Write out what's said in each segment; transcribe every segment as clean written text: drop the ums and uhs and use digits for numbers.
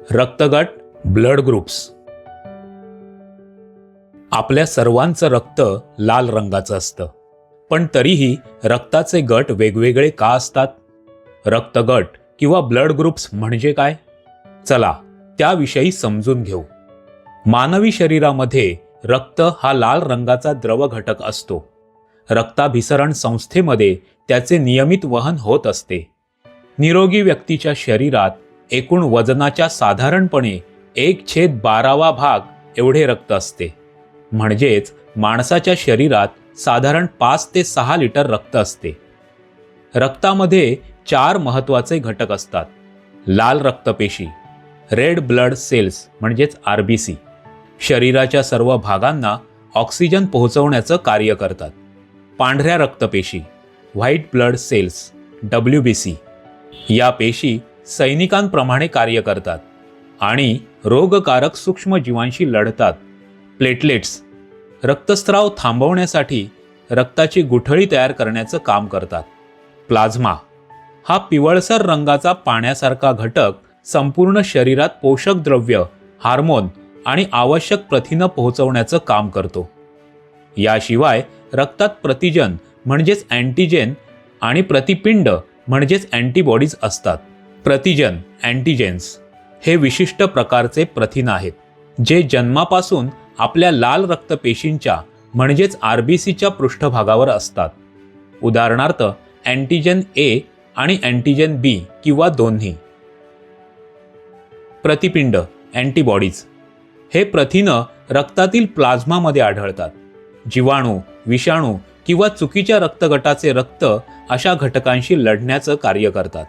रक्तगट, blood groups. आपल्या सर्वांचं रक्त लाल रंगाचं असतं, पण तरीही रक्ताचे गट वेगवेगळे का असतात? रक्तगट किंवा ब्लड ग्रुप्स म्हणजे काय? चला त्याविषयी समजून घेऊ. मानवी शरीरामध्ये रक्त हा लाल रंगाचा द्रव घटक असतो. रक्ताभिसरण संस्थेमध्ये त्याचे नियमित वहन होत असते. निरोगी व्यक्तीच्या शरीरात एकूण वजनाच्या साधारणपणे 1/12 भाग एवढे रक्त असते. म्हणजेच माणसाच्या शरीरात साधारण 5 ते 6 लिटर रक्त असते. रक्तामध्ये 4 महत्त्वाचे घटक असतात. लाल रक्तपेशी, रेड ब्लड सेल्स म्हणजेच RBC, शरीराच्या सर्व भागांना ऑक्सिजन पोहोचवण्याचं कार्य करतात. पांढऱ्या रक्तपेशी, व्हाईट ब्लड सेल्स WBC, या पेशी सैनिकांप्रमाणे कार्य करतात आणि रोगकारक सूक्ष्मजीवांशी लढतात. प्लेटलेट्स, रक्तस्राव थांबवण्यासाठी रक्ताची गुठळी तयार करण्याचं काम करतात. प्लाझ्मा, हा पिवळसर रंगाचा पाण्यासारखा घटक संपूर्ण शरीरात पोषक द्रव्य, हार्मोन आणि आवश्यक प्रथिनं पोहोचवण्याचं काम करतो. याशिवाय रक्तात प्रतिजन म्हणजेच अँटीजेन आणि प्रतिपिंड म्हणजेच अँटीबॉडीज असतात. प्रतिजन, अँटीजेन्स हे विशिष्ट प्रकारचे प्रथिन आहेत जे जन्मापासून आपल्या लाल रक्तपेशींच्या म्हणजेच RBCच्या पृष्ठभागावर असतात. उदाहरणार्थ अँटीजेन A आणि अँटीजेन B किंवा दोन्ही. प्रतिपिंड, अँटीबॉडीज, हे प्रथिनं रक्तातील प्लाझ्मामध्ये आढळतात. जीवाणू, विषाणू किंवा चुकीच्या रक्तगटाचे रक्त अशा घटकांशी लढण्याचं कार्य करतात.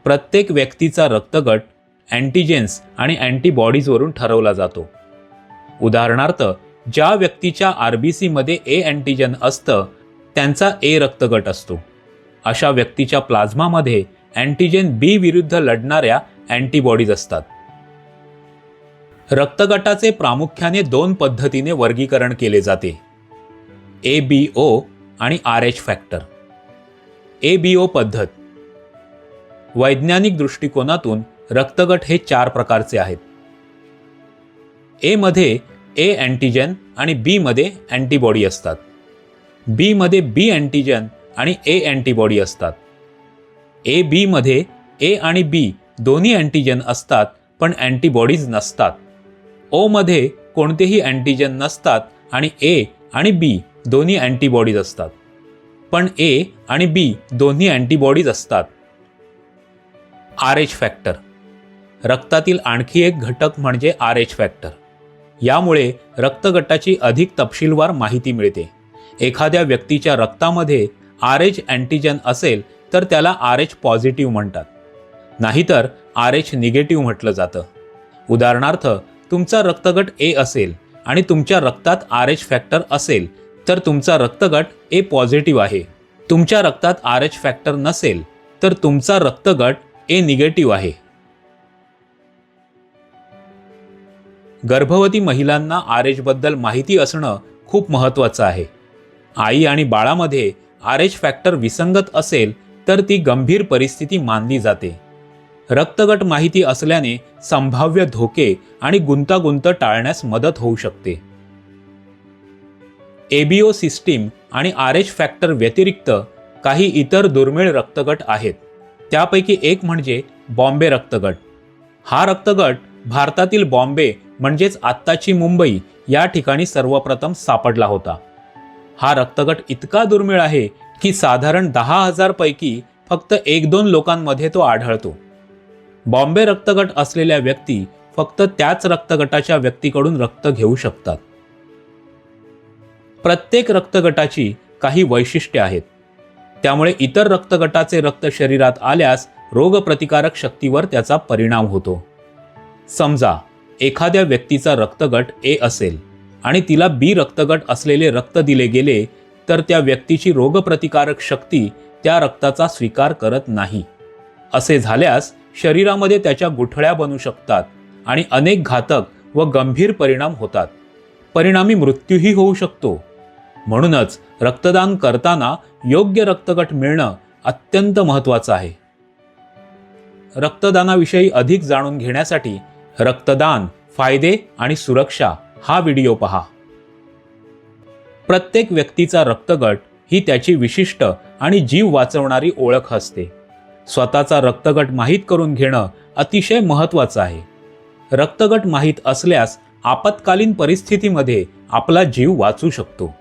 प्रत्येक व्यक्तीचा रक्तगट अँटीजेन्स आणि अँटीबॉडीजवरून ठरवला जातो. उदाहरणार्थ ज्या व्यक्तीच्या RBC मध्ये A अँटीजन असतं त्यांचा A रक्तगट असतो. अशा व्यक्तीच्या प्लाझ्मामध्ये अँटीजेन B विरुद्ध लढणाऱ्या अँटीबॉडीज असतात. रक्तगटाचे प्रामुख्याने 2 पद्धतीने वर्गीकरण केले जाते: ABO आणि RH फॅक्टर. ABO पद्धत. वैज्ञानिक दृष्टिकोनातून रक्तगट हे 4 प्रकारचे आहेत. A मध्ये A अँटीजन आणि B मध्ये अँटीबॉडी असतात. B मध्ये B अँटीजन आणि A अँटीबॉडी असतात. AB मध्ये A आणि B दोन्ही अँटीजन असतात पण अँटीबॉडीज नसतात. O मध्ये कोणतेही अँटीजन नसतात आणि A आणि B दोन्ही अँटीबॉडीज असतात. पण A आणि B दोन्ही अँटीबॉडीज असतात. RH factor. रक्तातील आणखी एक घटक म्हणजे RH फॅक्टर. यामुळे रक्तगटाची अधिक तपशीलवार माहिती मिळते. एखाद्या व्यक्तीच्या रक्तामध्ये RH अँटीजन असेल तर त्याला RH पॉझिटिव्ह म्हणतात, नाहीतर RH निगेटिव्ह म्हटलं जातं. उदाहरणार्थ तुमचा रक्तगट A असेल आणि तुमच्या रक्तात RH फॅक्टर असेल तर तुमचा रक्तगट A पॉझिटिव्ह आहे. तुमच्या रक्तात RH फॅक्टर नसेल तर तुमचा रक्तगट A निगेटिव्ह आहे. गर्भवती महिलांना RH बद्दल माहिती असणं खूप महत्त्वाचं आहे. आई आणि बाळामध्ये RH फॅक्टर विसंगत असेल तर ती गंभीर परिस्थिती मानली जाते. रक्तगट माहिती असल्याने संभाव्य धोके आणि गुंतागुंत टाळण्यास मदत होऊ शकते. ABO सिस्टीम आणि RH फॅक्टर व्यतिरिक्त काही इतर दुर्मिळ रक्तगट आहेत. त्यापैकी एक म्हणजे बॉम्बे रक्तगट. हा रक्तगट भारतातील बॉम्बे म्हणजेच आत्ताची मुंबई या ठिकाणी सर्वप्रथम सापडला होता. हा रक्तगट इतका दुर्मिळ आहे की साधारण 10,000 पैकी फक्त 1-2 लोकांमध्ये तो आढळतो. बॉम्बे रक्तगट असलेल्या व्यक्ती फक्त त्याच रक्तगटाच्या व्यक्तीकडून रक्त घेऊ शकतात. प्रत्येक रक्तगटाची काही वैशिष्ट्ये आहेत. त्यामुळे इतर रक्तगटाचे रक्त शरीरात आल्यास रोगप्रतिकारक शक्तीवर त्याचा परिणाम होतो. समजा एखाद्या व्यक्तीचा रक्तगट A असेल आणि तिला B रक्तगट असलेले रक्त दिले गेले तर त्या व्यक्तीची रोगप्रतिकारक शक्ती त्या रक्ताचा स्वीकार करत नाही. असे झाल्यास शरीरामध्ये त्याच्या गुठळ्या बनू शकतात आणि अनेक घातक व गंभीर परिणाम होतात. परिणामी मृत्यूही होऊ शकतो. म्हणूनच रक्तदान करताना योग्य रक्तगट मिळणं अत्यंत महत्त्वाचं आहे. रक्तदानाविषयी अधिक जाणून घेण्यासाठी रक्तदान फायदे आणि सुरक्षा हा व्हिडिओ पहा. प्रत्येक व्यक्तीचा रक्तगट ही त्याची विशिष्ट आणि जीव वाचवणारी ओळख असते. स्वतःचा रक्तगट माहीत करून घेणं अतिशय महत्त्वाचं आहे. रक्तगट माहीत असल्यास आपत्कालीन परिस्थितीमध्ये आपला जीव वाचू शकतो.